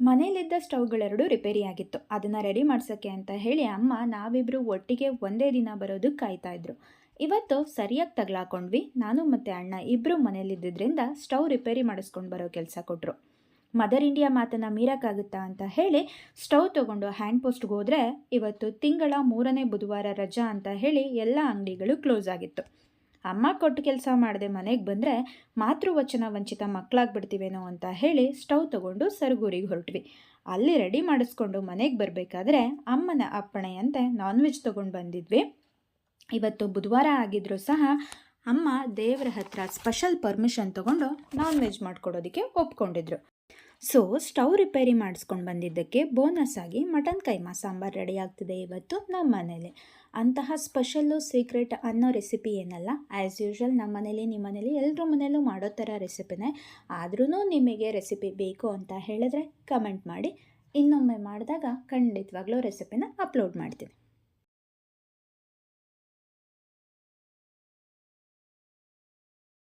ಮನೇಲಿದ್ದ ಸ್ಟವ್ಗಳೆರಡು ರಿಪೇರಿಯಾಗಿತ್ತು. ಅದನ್ನು ರೆಡಿ ಮಾಡ್ಸೋಕ್ಕೆ ಅಂತ ಹೇಳಿ ಅಮ್ಮ ನಾವಿಬ್ಬರು ಒಟ್ಟಿಗೆ ಒಂದೇ ದಿನ ಬರೋದಕ್ಕೆ ಕಾಯ್ತಾ ಇದ್ರು. ಇವತ್ತು ಸರಿಯಾಗಿ ತಗಲಾಕೊಂಡ್ವಿ. ನಾನು ಮತ್ತು ಅಣ್ಣ ಇಬ್ಬರು ಮನೇಲಿದ್ದರಿಂದ ಸ್ಟವ್ ರಿಪೇರಿ ಮಾಡಿಸ್ಕೊಂಡು ಬರೋ ಕೆಲಸ ಕೊಟ್ಟರು. ಮದರ್ ಇಂಡಿಯಾ ಮಾತನ್ನು ಮೀರೋಕ್ಕಾಗುತ್ತಾ ಅಂತ ಹೇಳಿ ಸ್ಟವ್ ತೊಗೊಂಡು ಹ್ಯಾಂಡ್ ಪೋಸ್ಟ್ಗೆ ಹೋದರೆ ಇವತ್ತು ತಿಂಗಳ 3ನೇ ಬುಧವಾರ ರಜಾ ಅಂತ ಹೇಳಿ ಎಲ್ಲ ಅಂಗಡಿಗಳು ಕ್ಲೋಸ್ ಆಗಿತ್ತು. ಅಮ್ಮ ಕೊಟ್ಟು ಕೆಲಸ ಮಾಡದೆ ಮನೆಗೆ ಬಂದರೆ ಮಾತೃವಚನ ವಂಚಿತ ಮಕ್ಕಳಾಗ್ಬಿಡ್ತೀವೇನೋ ಅಂತ ಹೇಳಿ ಸ್ಟವ್ ತೊಗೊಂಡು ಸರಗೂರಿಗೆ ಹೊರಟ್ವಿ. ಅಲ್ಲಿ ರೆಡಿ ಮಾಡಿಸ್ಕೊಂಡು ಮನೆಗೆ ಬರಬೇಕಾದ್ರೆ ಅಮ್ಮನ ಅಪ್ಪಣೆಯಂತೆ ನಾನ್ ವೆಜ್ ತೊಗೊಂಡು ಬಂದಿದ್ವಿ. ಇವತ್ತು ಬುಧವಾರ ಆಗಿದ್ರೂ ಸಹ ಅಮ್ಮ ದೇವರ ಹತ್ರ ಸ್ಪೆಷಲ್ ಪರ್ಮಿಷನ್ ತೊಗೊಂಡು ನಾನ್ ವೆಜ್ ಮಾಡ್ಕೊಡೋದಕ್ಕೆ ಒಪ್ಕೊಂಡಿದ್ರು. ಸೊ ಸ್ಟವ್ ರಿಪೇರಿ ಮಾಡಿಸ್ಕೊಂಡು ಬಂದಿದ್ದಕ್ಕೆ ಬೋನಸ್ ಆಗಿ ಮಟನ್ ಕೈಮಾ ಸಾಂಬಾರು ರೆಡಿ ಆಗ್ತಿದೆ ಇವತ್ತು ನಮ್ಮ ಮನೇಲಿ. ಅಂತಹ ಸ್ಪೆಷಲ್ಲು ಸೀಕ್ರೆಟ್ ಅನ್ನೋ ರೆಸಿಪಿ ಏನಲ್ಲ. ಆ್ಯಸ್ ಯೂಶ್ವಲ್ ನಮ್ಮ ಮನೇಲಿ ನಿಮ್ಮ ಮನೇಲಿ ಎಲ್ಲರ ಮನೇಲೂ ಮಾಡೋ ಥರ ರೆಸಿಪಿನೇ. ಆದ್ರೂ ನಿಮಗೆ ರೆಸಿಪಿ ಬೇಕು ಅಂತ ಹೇಳಿದ್ರೆ ಕಮೆಂಟ್ ಮಾಡಿ. ಇನ್ನೊಮ್ಮೆ ಮಾಡಿದಾಗ ಖಂಡಿತವಾಗ್ಲೂ ರೆಸಿಪಿನ ಅಪ್ಲೋಡ್ ಮಾಡ್ತೀನಿ.